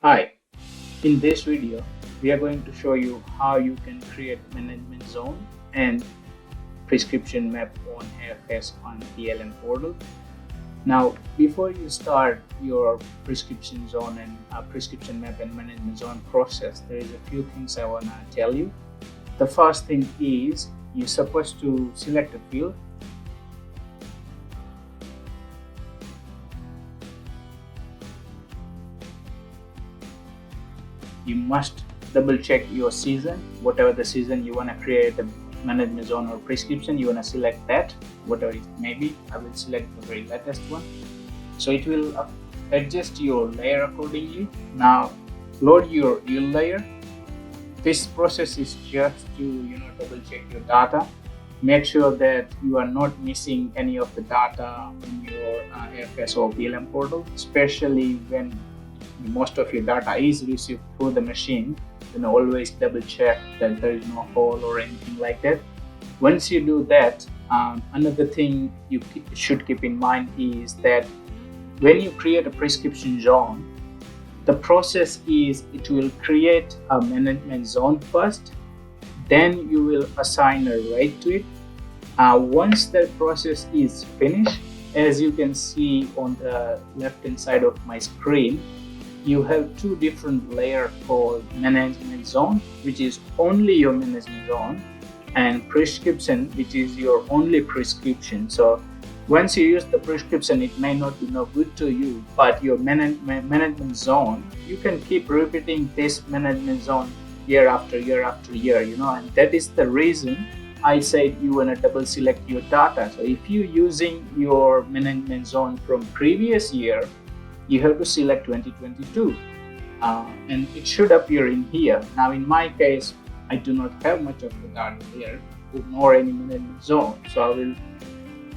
Hi, in this video, we are going to show you how you can create management zone and prescription map on AFS on PLM portal. Now, before you start your prescription zone and prescription map and management zone process, there is a few things I want to tell you. The first thing is you're supposed to select a field. You must double check your season, whatever the season you want to create a management zone or prescription, you want to select that, whatever it may be. I will select the very latest one. So it will adjust your layer accordingly. Now load your yield layer. This process is just to double check your data. Make sure that you are not missing any of the data in your AFS or PLM portal, especially when most of your data is received through the machine. Always double check that there is no hole or anything like that. Once you do that, another thing you should keep in mind is that when you create a prescription zone, the process is it will create a management zone first, then you will assign a rate to it. Once that process is finished, as you can see on the left hand side of my screen, you have two different layers called management zone, which is only your management zone, and prescription, which is your only prescription. So once you use the prescription, it may not be no good to you, but your management zone, you can keep repeating this management zone year after year after year, and that is the reason I said you want to double select your data. So if you're using your management zone from previous year, you have to select 2022 and it should appear in here. Now in my case, I do not have much of the data here nor any management zone, so I will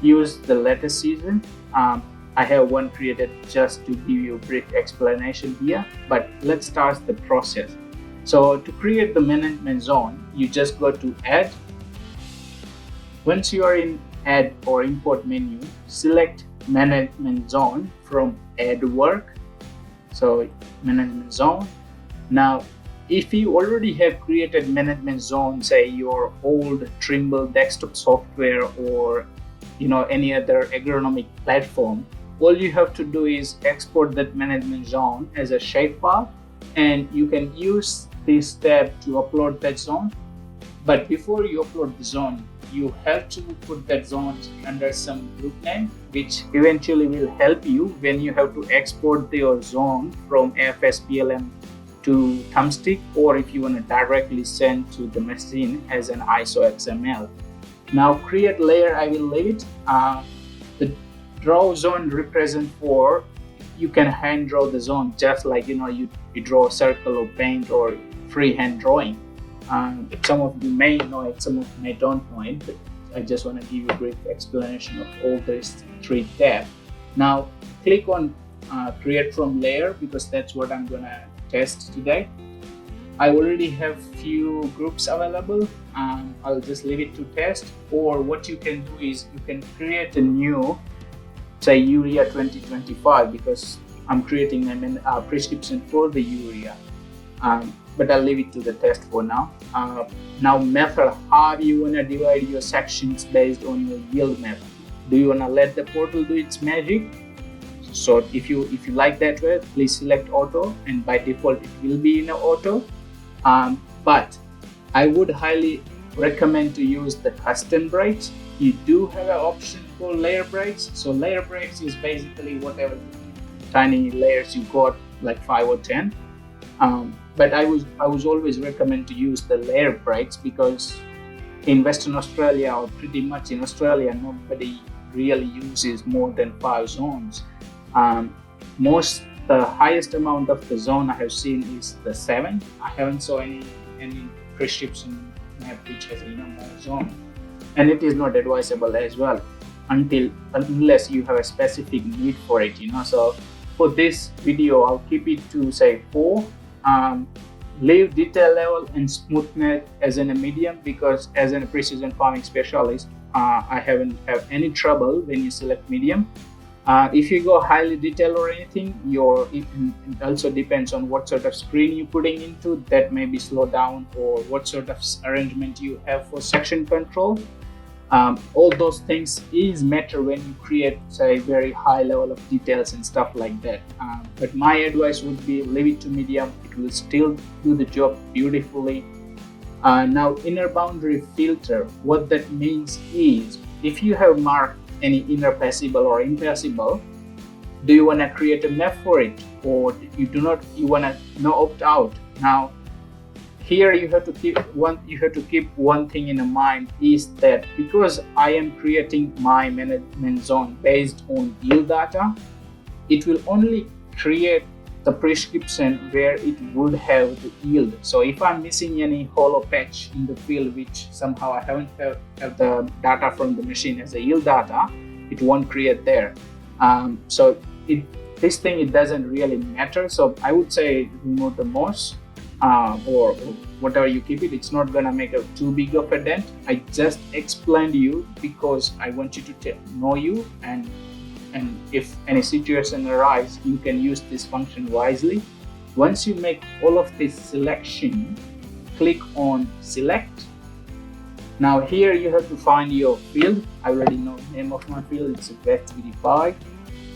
use the latest season. I have one created just to give you a brief explanation here, but let's start the process. So to create the management zone, you just go to add. Once you are in add or import menu, select management zone from add work. So management zone. Now if you already have created management zone, say your old Trimble desktop software or any other agronomic platform, all you have to do is export that management zone as a shapefile, and you can use this tab to upload that zone. But before you upload the zone, you have to put that zone under some group name, which eventually will help you when you have to export your zone from AFS PLM to thumbstick, or if you want to directly send to the machine as an ISO XML. Now create layer, I will leave it. The draw zone represent for, you can hand draw the zone just like you draw a circle or paint or freehand drawing. Some of you may know it, some of you may don't know it, but I just want to give you a brief explanation of all these three tabs. Now click on create from layer, because that's what I'm gonna test today. I already have few groups available. I'll just leave it to test, or what you can do is you can create a new, say urea 2025, because I'm creating a prescription for the urea. But I'll leave it to the test for now. Now method, how you want to divide your sections based on your yield method. Do you want to let the portal do its magic? So if you like that way, please select auto, and by default it will be in auto. But I would highly recommend to use the custom breaks. You do have an option for layer breaks. So layer breaks is basically whatever tiny layers you got, like 5 or 10. But I was always recommend to use the layer breaks, because in Western Australia, or pretty much in Australia, nobody really uses more than 5 zones. The highest amount of the zone I have seen is the 7. I haven't saw any prescription map which has more zone, and it is not advisable as well unless you have a specific need for it. So for this video, I'll keep it to say 4. Leave detail level and smoothness as in a medium, because as a precision farming specialist, I haven't have any trouble when you select medium. If you go highly detailed or anything, it also depends on what sort of screen you're putting into. That may be slowed down, or what sort of arrangement you have for section control. All those things is matter when you create, say, very high level of details and stuff like that. But my advice would be leave it to medium. It will still do the job beautifully. Now, inner boundary filter, what that means is, if you have marked any inner passible or impassible, do you want to create a map for it, or you do not? You want to no opt out. Now, here you have to keep one thing in mind, is that because I am creating my management zone based on yield data, it will only create the prescription where it would have the yield. So if I'm missing any hollow patch in the field, which somehow I haven't have the data from the machine as a yield data, it won't create there. So this thing, it doesn't really matter. So I would say remove the most, or whatever you keep it. It's not gonna make a too big of a dent. I just explained you because I want you to know you, and if any situation arises, you can use this function wisely. Once you make all of this selection, click on select. Now here you have to find your field. I already know the name of my field. It's a vet3d5.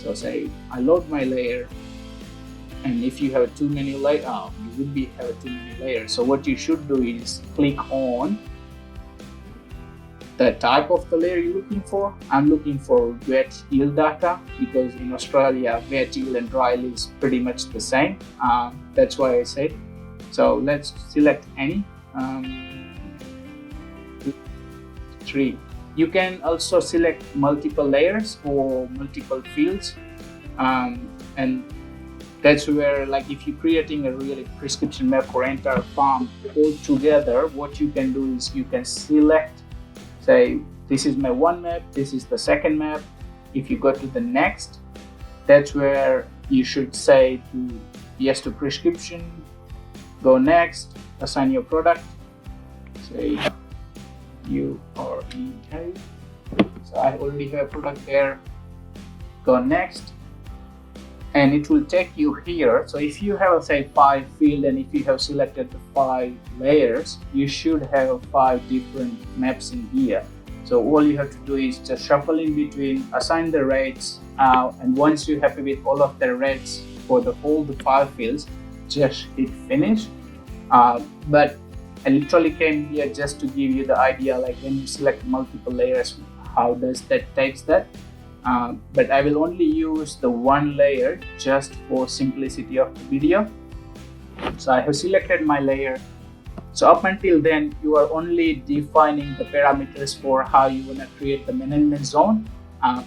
So say I load my layer, and if you have too many layers, you would be have too many layers. So what you should do is click on the type of the layer you're looking for. I'm looking for wet yield data because in Australia, wet yield and dry yield is pretty much the same. That's why I said. So let's select any. 3. You can also select multiple layers or multiple fields, and that's where, like, if you're creating a really prescription map for entire farm all together, what you can do is you can select, say, this is my one map, this is the second map. If you go to the next, that's where you should say to yes to prescription, go next, assign your product, say UREA. So I already have a product there, go next, and it will take you here. So if you have, say, 5 field, and if you have selected the 5 layers, you should have 5 different maps in here. So all you have to do is just shuffle in between, assign the rates, and once you're happy with all of the rates for all the 5 fields, just hit finish. But I literally came here just to give you the idea, like when you select multiple layers, how does that takes that. But I will only use the one layer just for simplicity of the video. So I have selected my layer. So up until then, you are only defining the parameters for how you want to create the management zone.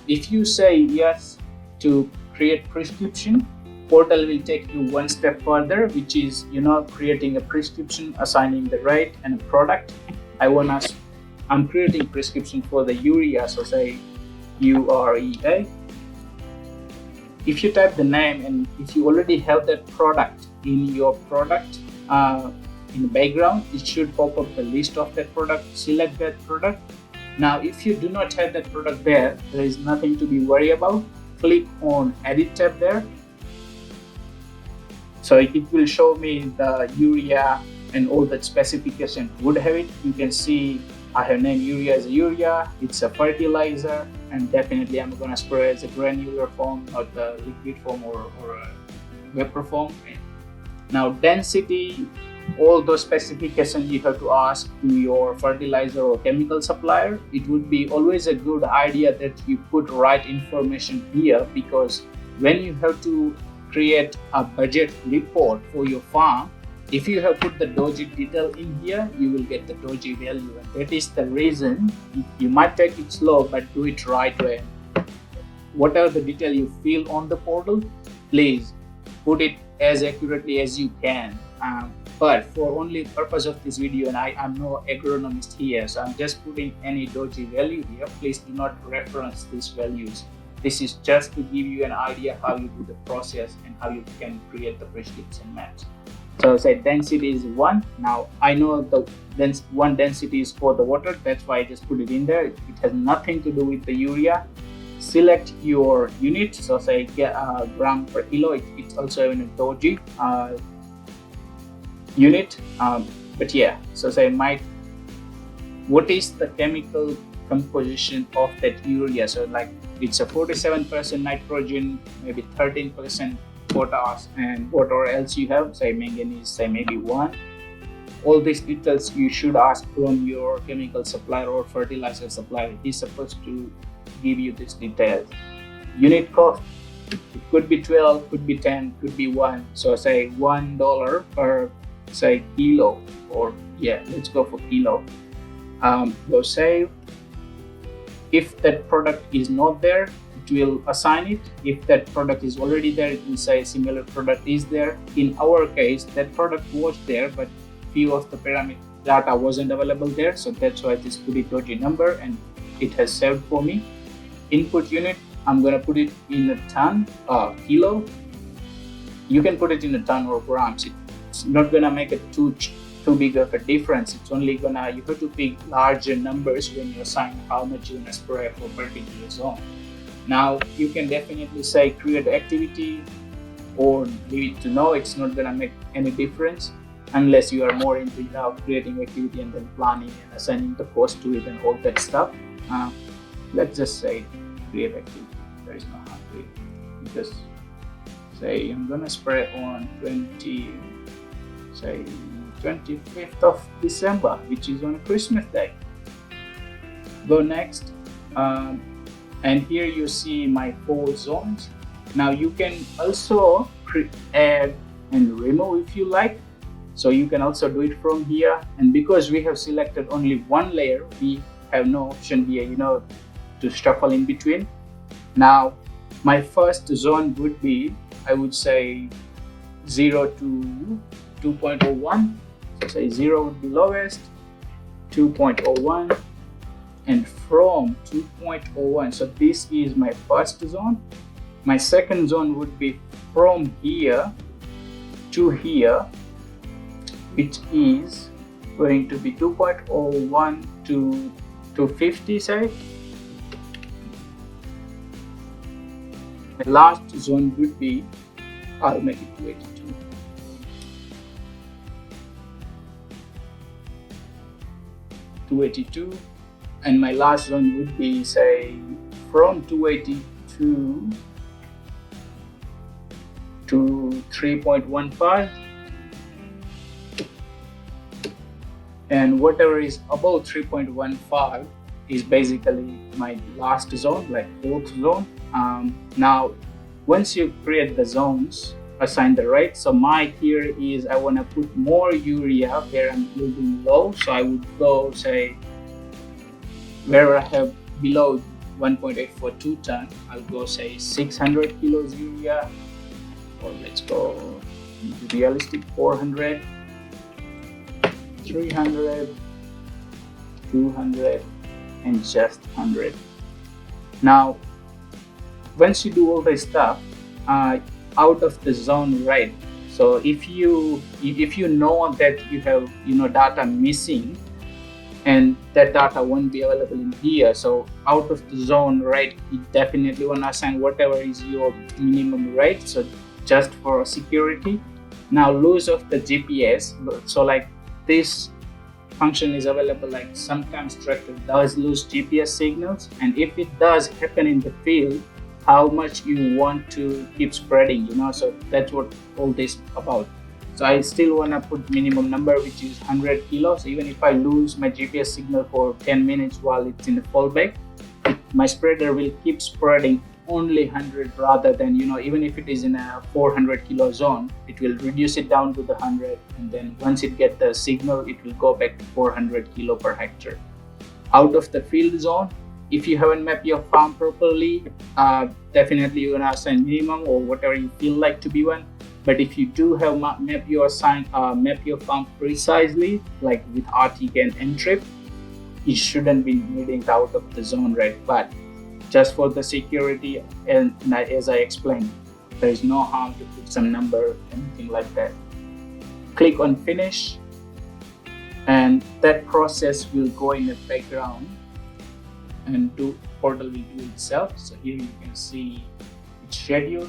If you say yes to create prescription, Portal will take you one step further, which is, creating a prescription, assigning the rate and a product. I'm creating prescription for the urea, so say UREA. If you type the name, and if you already have that product in your product in the background, it should pop up the list of that product. Select that product. Now if you do not have that product there is nothing to be worried about. Click on edit tab there. So it will show me the urea and all that specification would have it. You can see I have named urea as a urea, it's a fertilizer, and definitely I'm gonna spray as a granular form, not the liquid form or a vapor form. Now density, all those specifications you have to ask to your fertilizer or chemical supplier. It would be always a good idea that you put right information here, because when you have to create a budget report for your farm, if you have put the dodgy detail in here, you will get the dodgy value, and that is the reason you might take it slow, but do it right way. Whatever the detail you feel on the portal, please put it as accurately as you can. But for only purpose of this video, and I'm no agronomist here, so I'm just putting any dodgy value here. Please do not reference these values. This is just to give you an idea how you do the process and how you can create the prescription maps. So say density is 1. Now I know the one density is for the water, that's why I just put it in there. It has nothing to do with the urea. select your unit. So say gram per kilo, it's also in a doji unit. But yeah, so say what is the chemical composition of that urea? So like it's a 47% nitrogen, maybe 13% potash, and whatever else you have, say manganese, say maybe 1. All these details you should ask from your chemical supplier or fertilizer supplier. He's supposed to give you these details. Unit cost, it could be 12, could be 10, could be 1. So say $1 per say kilo, or yeah, let's go for kilo. Go save. If that product is not there, it will assign it. If that product is already there, it will say similar product is there. In our case, that product was there, but few of the parameter data wasn't available there, so that's why I just put it doji number and it has saved for me. Input unit, I'm gonna put it in a ton, kilo. You can put it in a ton or grams. It's not gonna make it too big of a difference. It's only gonna, you have to pick larger numbers when you assign how much you wanna spray for particular zone. Now you can definitely say create activity or leave it to no. It's not gonna make any difference unless you are more into creating activity and then planning and assigning the cost to it and all that stuff. Let's just say create activity. There is no harm to it. Just say I'm gonna spray on 25th of December, which is on Christmas Day. Go next, and here you see my 4 zones. Now you can also add and remove if you like. So you can also do it from here, and because we have selected only one layer, we have no option here, to shuffle in between. Now my first zone would be, I would say 0 to 2.01. So say 0 would be lowest, 2.01, and from 2.01. So this is my first zone. My second zone would be from here to here, which is going to be 2.01 to 250, say. The last zone would be, I'll make it 282. And my last zone would be, say, from 282 to 3.15. And whatever is above 3.15 is basically my last zone, like 4th zone. Now, once you create the zones, assign the rate. So my here is I want to put more urea where I'm yielding low. So I would go, say, where I have below 1.842 ton, I'll go say 600 kilos urea, or let's go realistic 400. 300, 200, and just 100. Now, once you do all this stuff, out of the zone rate. So if you know that you have data missing, and that data won't be available in here, so out of the zone rate, you definitely want to assign whatever is your minimum rate. So just for security. Now, lose of the GPS. So like, this function is available, like sometimes tractor does lose GPS signals, and if it does happen in the field, how much you want to keep spreading, so that's what all this about. So I still want to put minimum number, which is 100 kilos. Even if I lose my GPS signal for 10 minutes while it's in the fallback, my spreader will keep spreading only 100 rather than, even if it is in a 400 kilo zone, it will reduce it down to the 100, and then once it gets the signal, it will go back to 400 kilo per hectare. Out of the field zone, if you haven't mapped your farm properly, definitely you're gonna assign minimum or whatever you feel like to be one. But if you do have map your farm precisely, like with RTK and Ntrip, it shouldn't be needing out of the zone rate. But just for the security, and as I explained, there is no harm to put some number, anything like that. Click on finish, and that process will go in the background and do portal will do itself. So here you can see its schedule.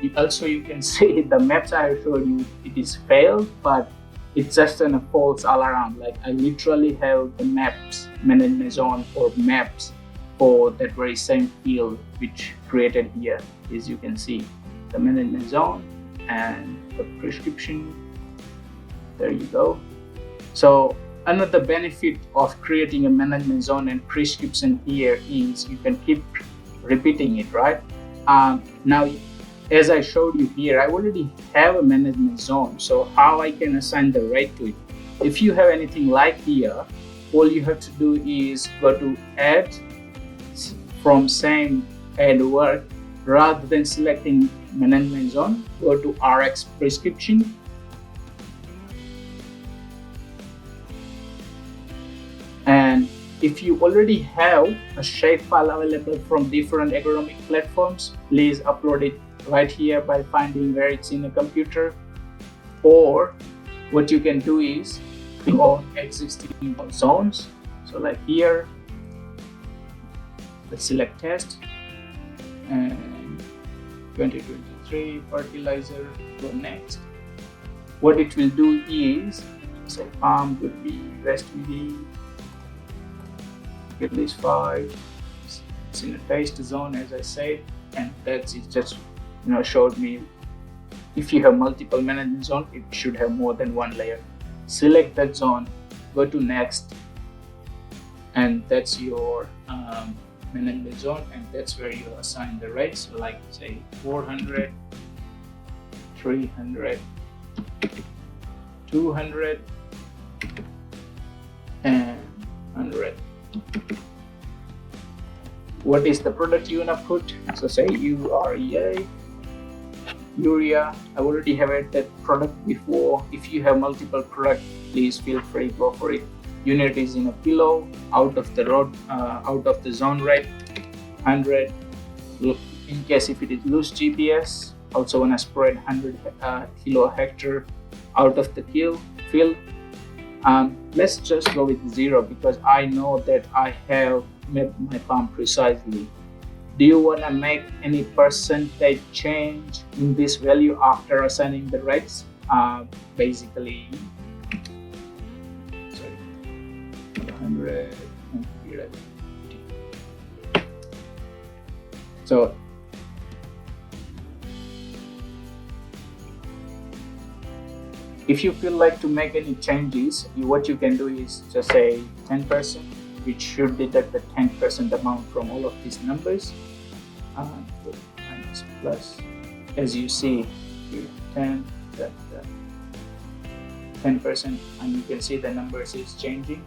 You can see the maps I showed you, it is failed, but it's just a false all around. Like I literally have the maps management zone or maps for that very same field which created here. As you can see, the management zone and the prescription. There you go. So another benefit of creating a management zone and prescription here is you can keep repeating it, right? Now, as I showed you here, I already have a management zone. So how I can assign the rate to it? If you have anything like here, all you have to do is go to add from same add work. Rather than selecting management zone, go to RX prescription. And if you already have a shapefile available from different agronomic platforms, please upload it right here by finding where it's in a computer. Or what you can do is go on existing zones. So like here, let's select test and 2023 fertilizer, go next. What it will do is say farm would be West VD, at least 5. It's in a taste zone, as I said, and that's it. Just showed me if you have multiple management zone, it should have more than one layer. Select that zone, go to next, and that's your management zone, and that's where you assign the rates. So like say 400, 300, 200, and 100. What is the product you wanna put? So say urea. I already have had that product before. If you have multiple products, please feel free, go for it. Unit is in a kilo, out of the road, out of the zone rate, 100. In case if it is loose GPS, also wanna spread 100 kilo a hectare out of the field. Let's just go with 0 because I know that I have made my farm precisely. Do you want to make any percentage change in this value after assigning the rates? Basically, 100 and 11. So if you feel like to make any changes, what you can do is just say 10%, which should deduct the 10% amount from all of these numbers. Minus plus, as you see here, 10%, and you can see the numbers is changing.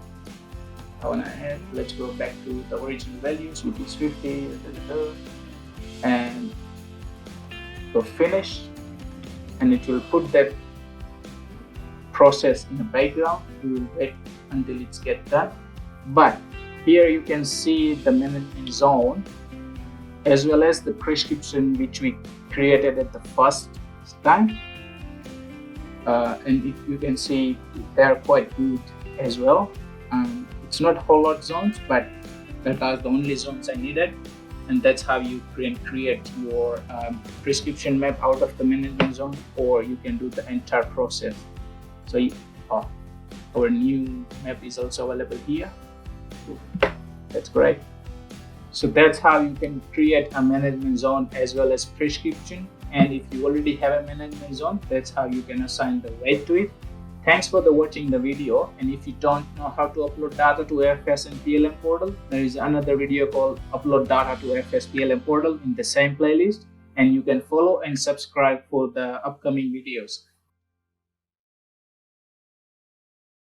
I want to add, let's go back to the original values, which is 50, and go finish, and it will put that process in the background. We will wait until it's get done. But here you can see the management zone as well as the prescription which we created at the first time, and you can see they're quite good as well. It's not whole lot zones, but that are the only zones I needed, and that's how you can create your prescription map out of the management zone, or you can do the entire process. So our new map is also available here. That's great. So that's how you can create a management zone as well as prescription. And if you already have a management zone, that's how you can assign the weight to it. Thanks for watching the video. And if you don't know how to upload data to AFS and PLM portal, there is another video called Upload Data to AFS PLM portal in the same playlist. And you can follow and subscribe for the upcoming videos.